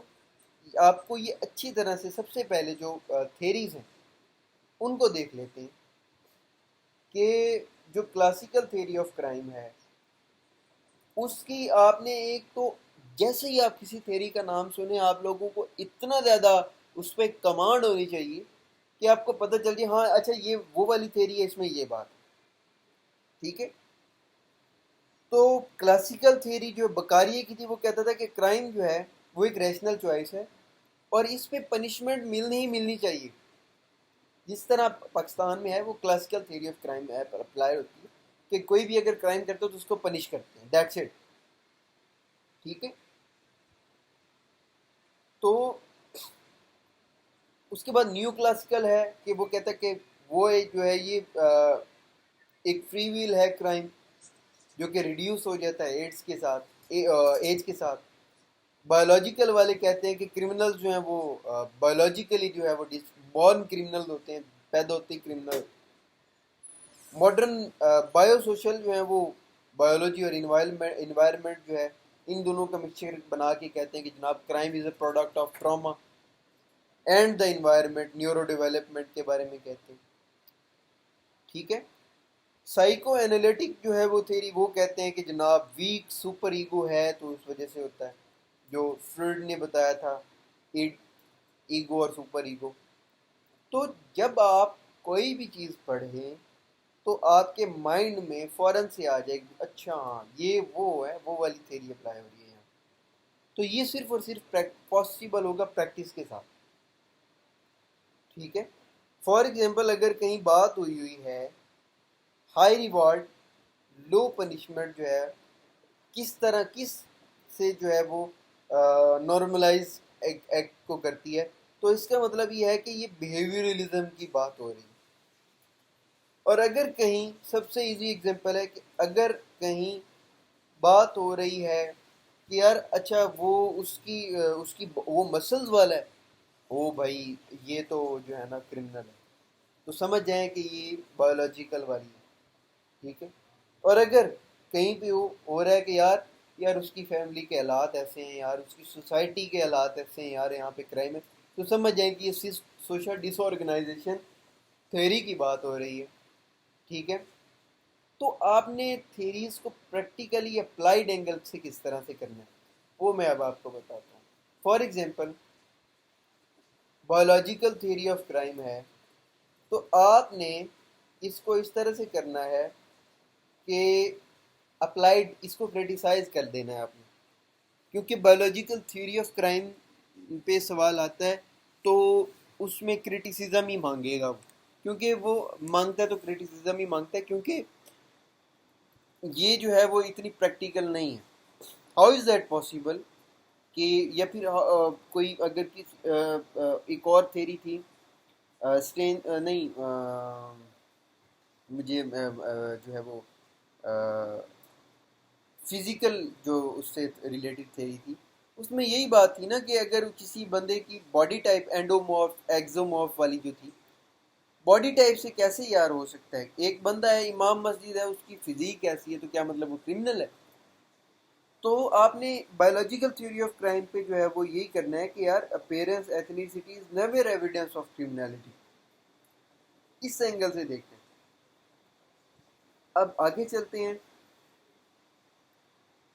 آپ کو یہ اچھی طرح سے سب سے پہلے جو تھیریز ہیں ان کو دیکھ لیتے ہیں کہ جو کلاسیکل تھیوری آف کرائم ہے اس کی آپ نے ایک تو جیسے ہی آپ کسی تھیوری کا نام سنیں آپ لوگوں کو اتنا زیادہ اس پہ کمانڈ ہونی چاہیے کہ آپ کو پتہ چل جائے ہاں اچھا یہ وہ والی تھیوری ہے، اس میں یہ بات ہے. ٹھیک ہے. تو کلاسیکل تھیوری جو بکاریے کی تھی وہ کہتا تھا کہ کرائم جو ہے وہ ایک ریشنل چوائس ہے اور اس پہ پنشمنٹ ملنی ہی ملنی چاہیے. جس طرح پاکستان میں ہے وہ classical theory of crime per apply ہوتی ہے کہ کوئی بھی اگر کرائم کرتا ہے تو اس کو پنش کرتے ہیں، دیٹس اٹ. ٹھیک ہے. تو اس کے بعد نیو کلاسیکل ہے کہ وہ کہتا ہے کہ وہ جو ہے یہ ایک فری ویل ہے کرائم جو کہ ریڈیوس ہو جاتا ہے ایج کے ساتھ. ایج کے ساتھ بایولوجیکل والے کہتے ہیں کہ کرمنل جو ہیں وہ بایولوجیکلی جو ہے وہ بورن کرمنل ہوتے ہیں، پیدا ہوتے ہی کرمنل. ماڈرن بایو سوشل جو ہیں وہ بایولوجی اور انوائرمنٹ جو ہے ان دونوں کا مکسچر بنا کے کہتے ہیں کہ جناب crime is a product of trauma and the environment. Neuro development کے بارے میں کہتے ہیں. ٹھیک ہے. سائیکو اینالیٹک جو ہے وہ تھیری وہ کہتے ہیں کہ جناب ویک سپر ایگو ہے تو اس وجہ سے ہوتا ہے، جو فرویڈ نے بتایا تھا ایگو اور سپر ایگو. تو جب آپ کوئی بھی چیز پڑھیں تو آپ کے مائنڈ میں فوراً سے آ جائے گی اچھا ہاں یہ وہ ہے، وہ والی تھیری اپلائی ہو رہی ہے یہاں. تو یہ صرف اور صرف پاسبل ہوگا پریکٹس کے ساتھ. ٹھیک ہے. فار ایگزامپل اگر کہیں بات ہوئی ہے ہائی ریوارڈ لو پنشمنٹ جو ہے کس طرح کس سے جو ہے وہ نارملائز ایکٹ کو کرتی ہے، تو اس کا مطلب یہ ہے کہ یہ بیہیویئرلزم کی بات ہو رہی ہے. اور اگر کہیں سب سے ایزی ایگزامپل ہے کہ اگر کہیں بات ہو رہی ہے کہ یار اچھا وہ اس کی وہ مسلز والا ہے، او بھائی یہ تو جو ہے نا کرمنل ہے، تو سمجھ جائیں کہ یہ بایولوجیکل والی ہے. ٹھیک ہے. اور اگر کہیں پہ ہو رہا ہے کہ یار اس کی فیملی کے حالات ایسے ہیں، یار اس کی سوسائٹی کے حالات ایسے ہیں، یار یہاں پہ کرائم ہے، تو سمجھ جائیں کہ یہ سوشل ڈس آرگنائزیشن تھیوری کی بات ہو رہی ہے. ٹھیک ہے. تو آپ نے تھیریز کو پریکٹیکلی اپلائیڈ اینگل سے کس طرح سے کرنا ہے وہ میں اب آپ کو بتاتا ہوں. For example biological theory of crime ہے تو آپ نے اس کو اس طرح سے کرنا ہے کہ اپلائیڈ اس کو کریٹیسائز کر دینا ہے آپ نے، کیونکہ بایولوجیکل تھیوری آف کرائم پہ سوال آتا ہے تو اس میں کریٹیسزم ہی مانگے گا وہ، کیونکہ وہ مانگتا ہے تو کریٹیسزم ہی مانگتا ہے، کیونکہ یہ جو ہے وہ اتنی پریکٹیکل نہیں ہے. ہاؤ از دیٹ پاسبل کہ یا پھر کوئی اگر ایک اور تھیری تھی نہیں مجھے جو ہے وہ فزیکل جو اس سے ریلیٹڈ تھیری تھی اس میں یہی بات تھی نا کہ اگر کسی بندے کی باڈی ٹائپ اینڈومورف ایگزومورف والی جو تھی باڈی ٹائپ سے کیسے یار ہو سکتا ہے، ایک بندہ ہے امام مسجد ہے اس کی فزیک ایسی ہے تو کیا مطلب وہ کرمنل ہے. تو آپ نے بایولوجیکل تھیوری آف کرائم پہ جو ہے وہ یہی کرنا ہے کہ یار appearance ethnicity is never evidence of criminality. اس اینگل سے دیکھتے ہیں. اب آگے چلتے ہیں.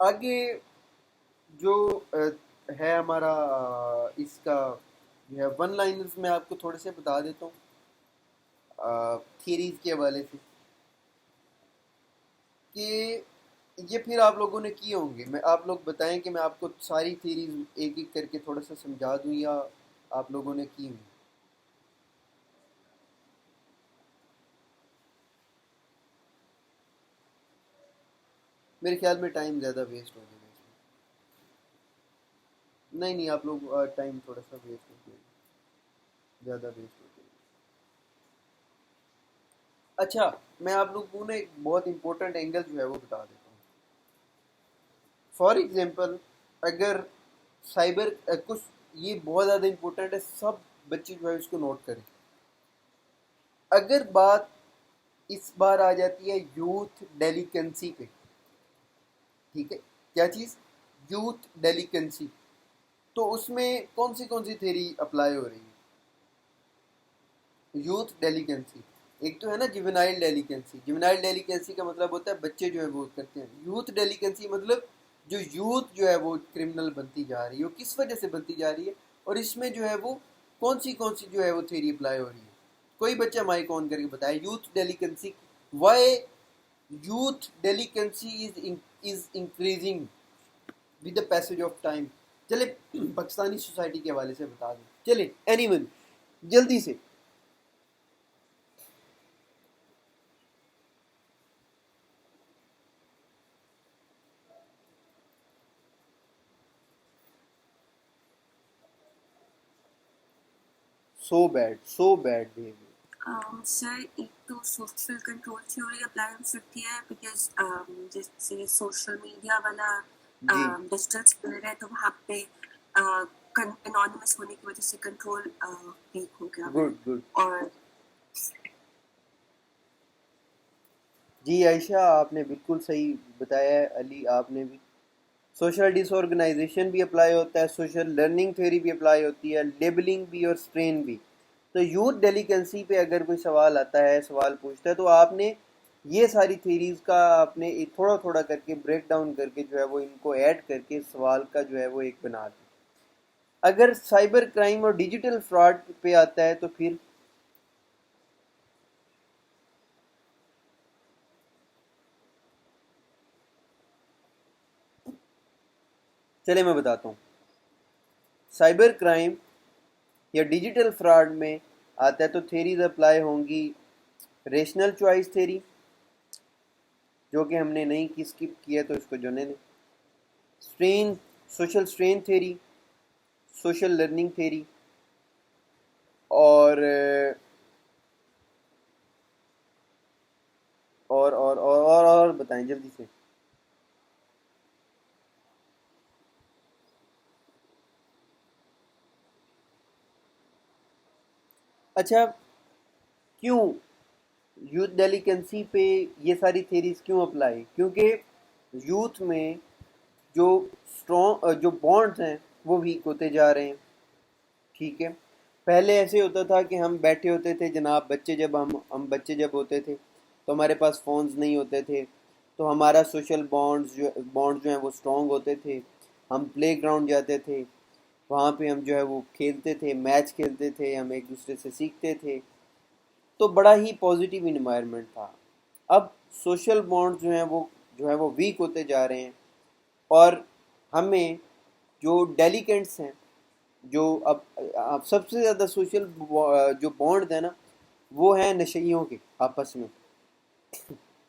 آگے جو ہے ہمارا اس کا جو ہے ون لائنرز میں آپ کو تھوڑے سے بتا دیتا ہوں تھیریز کے حوالے سے کہ یہ پھر آپ لوگوں نے کیے ہوں گے. میں آپ لوگ بتائیں کہ میں آپ کو ساری تھیریز ایک ایک کر کے تھوڑا سا سمجھا دوں یا آپ لوگوں نے کی ہوں. میرے خیال میں ٹائم زیادہ ویسٹ ہو جائے گا اس میں. نہیں آپ لوگ ٹائم تھوڑا سا ویسٹ ہو جائے گا، زیادہ ویسٹ ہو جائے گا. اچھا میں آپ لوگوں کو ایک بہت امپورٹنٹ اینگل جو ہے وہ بتا دیتا ہوں. فار ایگزامپل اگر سائبر کچھ یہ بہت زیادہ امپورٹنٹ ہے، سب بچے جو ہے اس کو نوٹ کریں. اگر بات اس بار آ جاتی ہے یوتھ ڈیلیکنسی پہ، ٹھیک ہے، کیا چیز؟ یوتھ ڈیلیکنسی. تو اس میں کون سی تھیری اپلائی ہو رہی ہے؟ یوتھ ڈیلیکنسی. ایک تو ہے نا جیونائل ڈیلیکنسی. جیونائل ڈیلیکنسی کا مطلب ہوتا ہے بچے جو ہے وہ کرتے ہیں. یوتھ ڈیلیکنسی مطلب جو یوتھ جو ہے وہ کرمنل بنتی جا رہی ہے، وہ کس وجہ سے بنتی جا رہی ہے، اور اس میں جو ہے وہ کون سی جو ہے وہ تھیری اپلائی ہو رہی ہے. کوئی بچہ مائک آن کر کے بتائے youth delinquency why youth delinquency is increasing with the passage of time. چلے پاکستانی سوسائٹی کے حوالے سے بتا دیں. چلے اینی ون جلدی سے. So bad behaviour. سر ایک تو سوشل کنٹرول تھیوری اپلائی ہو سکتی ہے، بیکاز جیسے سوشل میڈیا والا جی ڈیجیٹل اسپیئر ہے تو وہاں پہ انانیمس ہونے کی وجہ سے کنٹرول ویک ہو گیا. گڈ. اور جی عائشہ آپ نے بالکل صحیح بتایا ہے. علی آپ نے بھی. سوشل ڈس آرگنائزیشن بھی اپلائی ہوتا ہے، سوشل لرننگ تھیوری بھی اپلائی ہوتی ہے، لیبلنگ بھی اور اسٹرین بھی. تو یوتھ ڈیلیکنسی پہ اگر کوئی سوال آتا ہے، سوال پوچھتا ہے، تو آپ نے یہ ساری تھیریز کا آپ نے تھوڑا تھوڑا کر کے بریک ڈاؤن کر کے جو ہے وہ ان کو ایڈ کر کے سوال کا جو ہے وہ ایک بنا دیں. اگر سائبر کرائم اور ڈیجیٹل فراڈ پہ آتا ہے تو پھر چلے میں بتاتا ہوں. سائبر کرائم یا ڈیجیٹل فراڈ میں آتا ہے تو تھیریز اپلائی ہوں گی ریشنل چوائس تھیری، جو کہ ہم نے نہیں کی اسکپ کیا تو اس کو جونے دیں. Social strain theory, social learning theory, اور اور بتائیں جلدی سے. اچھا، کیوں یوتھ ڈیلیکنسی پہ یہ ساری تھیریز کیوں اپلائی؟ کیونکہ یوتھ میں جو بانڈز ہیں وہ ویک ہوتے جا رہے ہیں. ٹھیک ہے، پہلے ایسے ہوتا تھا کہ ہم بیٹھے ہوتے تھے جناب، بچے جب ہم بچے جب ہوتے تھے تو ہمارے پاس فونز نہیں ہوتے تھے، تو ہمارا سوشل بانڈز جو ہیں وہ اسٹرانگ ہوتے تھے. ہم پلے گراؤنڈ جاتے تھے، وہاں پہ ہم جو ہے وہ کھیلتے تھے، میچ کھیلتے تھے، ہم ایک دوسرے سے سیکھتے تھے، تو بڑا ہی پازیٹیو انوائرمنٹ تھا. اب سوشل بانڈ جو ہے وہ ویک ہوتے جا رہے ہیں، اور ہمیں جو ڈیلیکنٹس ہیں، جو اب سب سے زیادہ سوشل جو بانڈ ہیں نا، وہ ہیں نشئیوں کے آپس میں.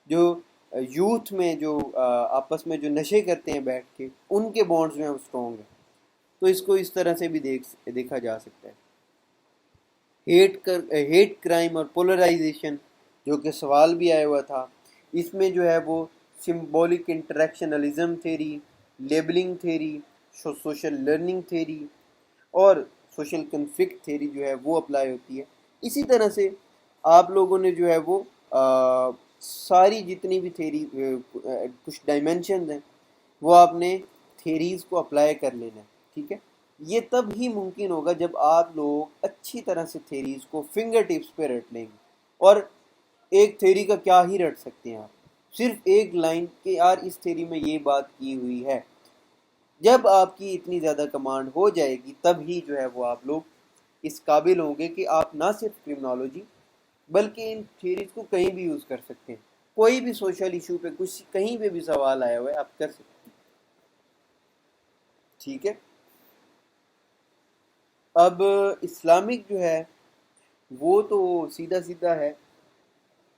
جو یوتھ میں جو آپس میں جو نشے کرتے ہیں بیٹھ کے، ان کے بانڈز جو ہیں وہ اسٹرانگ ہیں. تو اس کو اس طرح سے بھی دیکھا جا سکتا ہے. ہیٹ کرائم اور پولرائزیشن، جو کہ سوال بھی آیا ہوا تھا، اس میں جو ہے وہ symbolic interactionism theory, labelling theory, social learning theory اور سوشل کنفلکٹ تھیری جو ہے وہ اپلائی ہوتی ہے. اسی طرح سے آپ لوگوں نے جو ہے وہ ساری جتنی بھی تھیری کچھ ڈائمینشنز ہیں وہ آپ نے تھیریز کو اپلائی کر لینا ہے. ٹھیک ہے، یہ تب ہی ممکن ہوگا جب آپ لوگ اچھی طرح سے تھیریز کو فنگر ٹپس پہ رٹ لیں گے. اور ایک تھیری کا کیا ہی رٹ سکتے ہیں آپ، صرف ایک لائن کہ یار اس تھیری میں یہ بات کی ہوئی ہے. جب آپ کی اتنی زیادہ کمانڈ ہو جائے گی تب ہی جو ہے وہ آپ لوگ اس قابل ہوں گے کہ آپ نہ صرف کرمنالوجی بلکہ ان تھیریز کو کہیں بھی یوز کر سکتے ہیں. کوئی بھی سوشل ایشو پہ کچھ کہیں پہ بھی سوال آیا ہوا ہے آپ کر سکتے ہیں. ٹھیک ہے، اب اسلامک جو ہے وہ تو سیدھا سیدھا ہے،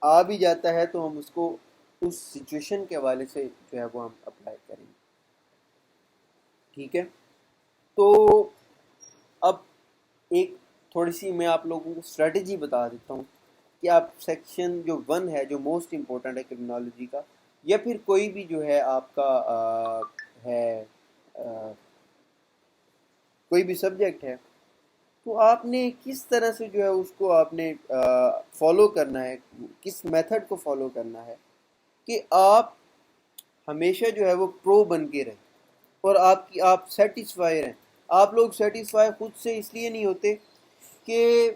آ بھی جاتا ہے تو ہم اس کو اس سچویشن کے حوالے سے جو ہے وہ ہم اپلائی کریں گے. ٹھیک ہے، تو اب ایک تھوڑی سی میں آپ لوگوں کو اسٹریٹجی بتا دیتا ہوں کہ آپ سیکشن جو 1 ہے، جو موسٹ امپورٹنٹ ہے کرمنالوجی کا، یا پھر کوئی بھی جو ہے آپ کا ہے کوئی بھی سبجیکٹ ہے، تو آپ نے کس طرح سے جو ہے اس کو آپ نے فالو کرنا ہے، کس میتھڈ کو فالو کرنا ہے کہ آپ ہمیشہ جو ہے وہ پرو بن کے رہیں اور آپ سیٹسفائی رہیں. آپ لوگ سیٹسفائی خود سے اس لیے نہیں ہوتے کہ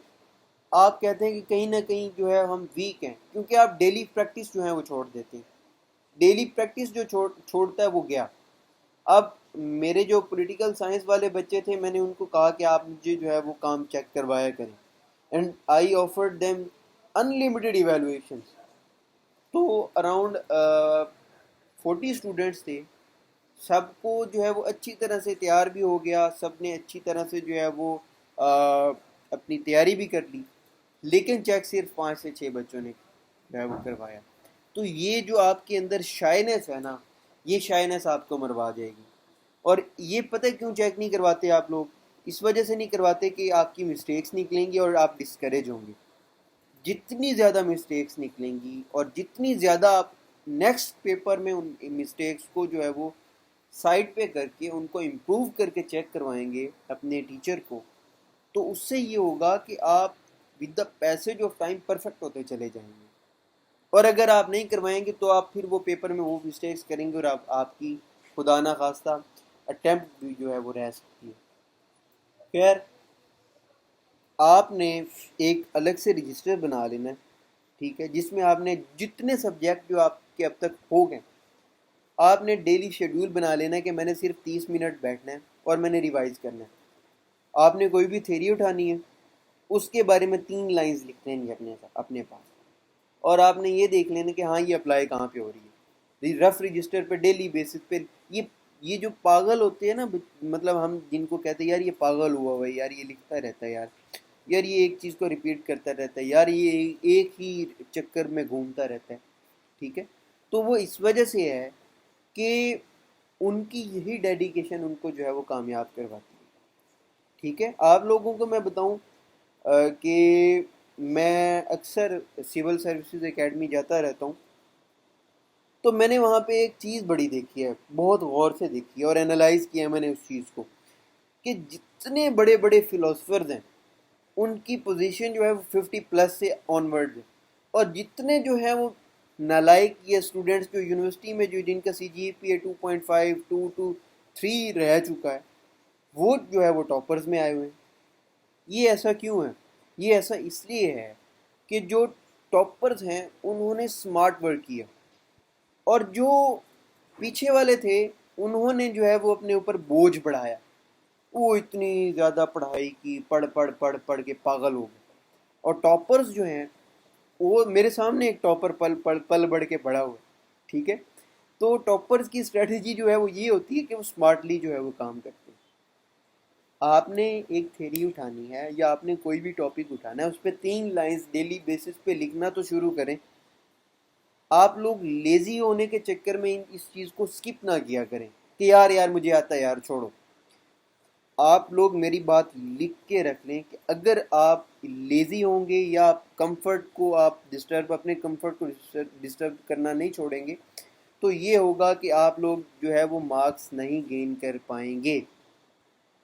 آپ کہتے ہیں کہ کہیں نہ کہیں جو ہے ہم ویک ہیں، کیونکہ آپ ڈیلی پریکٹس جو ہے وہ چھوڑ دیتے ہیں. ڈیلی پریکٹس جو چھوڑتا ہے وہ گیا. اب میرے جو پولیٹیکل سائنس والے بچے تھے، میں نے ان کو کہا کہ آپ مجھے جو ہے وہ کام چیک کروایا کریں، and I offered them unlimited evaluations. تو اراؤنڈ 40 اسٹوڈنٹس تھے، سب کو جو ہے وہ اچھی طرح سے تیار بھی ہو گیا، سب نے اچھی طرح سے جو ہے وہ اپنی تیاری بھی کر لی، لیکن چیک صرف 5 سے 6 بچوں نے جو ہے وہ کروایا. تو یہ جو آپ کے اندر شائنس ہے نا، یہ شائنس آپ کو مروا جائے گی. اور یہ پتہ کیوں چیک نہیں کرواتے آپ لوگ؟ اس وجہ سے نہیں کرواتے کہ آپ کی مسٹیکس نکلیں گی اور آپ ڈسکریج ہوں گے. جتنی زیادہ مسٹیکس نکلیں گی اور جتنی زیادہ آپ نیکسٹ پیپر میں ان مسٹیکس کو جو ہے وہ سائڈ پہ کر کے ان کو امپروو کر کے چیک کروائیں گے اپنے ٹیچر کو، تو اس سے یہ ہوگا کہ آپ with the passage of time perfect ہوتے چلے جائیں گے. اور اگر آپ نہیں کروائیں گے تو آپ پھر وہ پیپر میں وہ مسٹیکس کریں گے اور آپ کی خدا نہ خواستہ اٹیمپٹ بھی جو ہے وہ رہ سکتی ہے. خیر، آپ نے ایک الگ سے رجسٹر بنا لینا ہے، ٹھیک ہے، جس میں آپ نے جتنے سبجیکٹ جو آپ کے اب تک ہو گئے، آپ نے ڈیلی شیڈیول بنا لینا ہے کہ میں نے صرف 30 منٹ بیٹھنا ہے اور میں نے ریوائز کرنا ہے. آپ نے کوئی بھی تھیری اٹھانی ہے، اس کے بارے میں 3 لائنز لکھ لیں گے اپنے پاس، اور آپ نے یہ دیکھ لینا کہ ہاں یہ اپلائی کہاں پہ ہو رہی ہے. رف رجسٹر پہ ڈیلی بیسس پہ یہ جو پاگل ہوتے ہیں نا، مطلب ہم جن کو کہتے ہیں یار یہ پاگل ہوا ہوا ہے، یار یہ لکھتا رہتا ہے، یار یہ ایک چیز کو ریپیٹ کرتا رہتا ہے، یار یہ ایک ہی چکر میں گھومتا رہتا ہے، ٹھیک ہے. تو وہ اس وجہ سے ہے کہ ان کی یہی ڈیڈیکیشن ان کو جو ہے وہ کامیاب کرواتی ہے. ٹھیک ہے، آپ لوگوں کو میں بتاؤں کہ میں اکثر سول سروسز اکیڈمی جاتا رہتا ہوں، تو میں نے وہاں پہ ایک چیز بڑی دیکھی ہے، بہت غور سے دیکھی ہے اور انالائز کیا ہے میں نے اس چیز کو، کہ جتنے بڑے بڑے فلاسفرز ہیں ان کی پوزیشن جو ہے وہ 50+ سے آن ورڈ ہے. اور جتنے جو ہیں وہ نالائق یا اسٹوڈنٹس جو یونیورسٹی میں جو جن کا CGPA 2.5 2 to 3 رہ چکا ہے، وہ جو ہے وہ ٹاپرز میں آئے ہوئے ہیں. یہ ایسا کیوں ہے؟ یہ ایسا اس لیے ہے کہ جو ٹاپرز ہیں انہوں نے سمارٹ ورک کیا، اور جو پیچھے والے تھے انہوں نے جو ہے وہ اپنے اوپر بوجھ بڑھایا. وہ اتنی زیادہ پڑھائی کی، پڑھ پڑھ پڑھ پڑھ کے پاگل ہو گئے. اور ٹاپرز جو ہیں، وہ میرے سامنے ایک ٹاپر پل بڑھ کے بڑھا ہوا ہے، ٹھیک ہے. تو ٹاپرز کی اسٹریٹجی جو ہے وہ یہ ہوتی ہے کہ وہ اسمارٹلی جو ہے وہ کام کرتے ہیں. آپ نے ایک تھیری اٹھانی ہے یا آپ نے کوئی بھی ٹاپک اٹھانا ہے، اس پہ 3 لائنز ڈیلی بیسس پہ لکھنا تو شروع کریں. آپ لوگ لیزی ہونے کے چکر میں اس چیز کو سکپ نہ کیا کریں کہ یار مجھے آتا ہے یار چھوڑو. آپ لوگ میری بات لکھ کے رکھ لیں کہ اگر آپ لیزی ہوں گے یا اپنے کمفرٹ کو ڈسٹرب کرنا نہیں چھوڑیں گے، تو یہ ہوگا کہ آپ لوگ جو ہے وہ مارکس نہیں گین کر پائیں گے.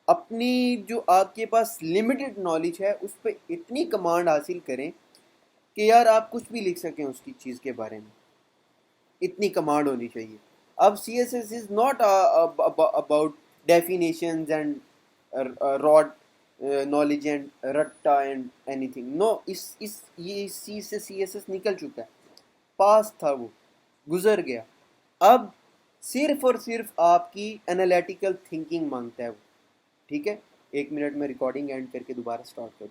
اپنی جو آپ کے پاس لمیٹڈ نالج ہے اس پہ اتنی کمانڈ حاصل کریں کہ یار آپ کچھ بھی لکھ سکیں اس کی چیز کے بارے میں، اتنی کمانڈ ہونی چاہیے. اب CSS is not about definitions and rote knowledge and رٹا اینڈ اینی تھنگ. نو، یہ اس چیز سے CSS نکل چکا ہے، پاس تھا، وہ گزر گیا. اب صرف اور صرف آپ کی انالیٹیکل تھنکنگ مانگتا ہے وہ. ٹھیک ہے، 1 منٹ میں ریکارڈنگ اینڈ کر کے دوبارہ سٹارٹ کروں.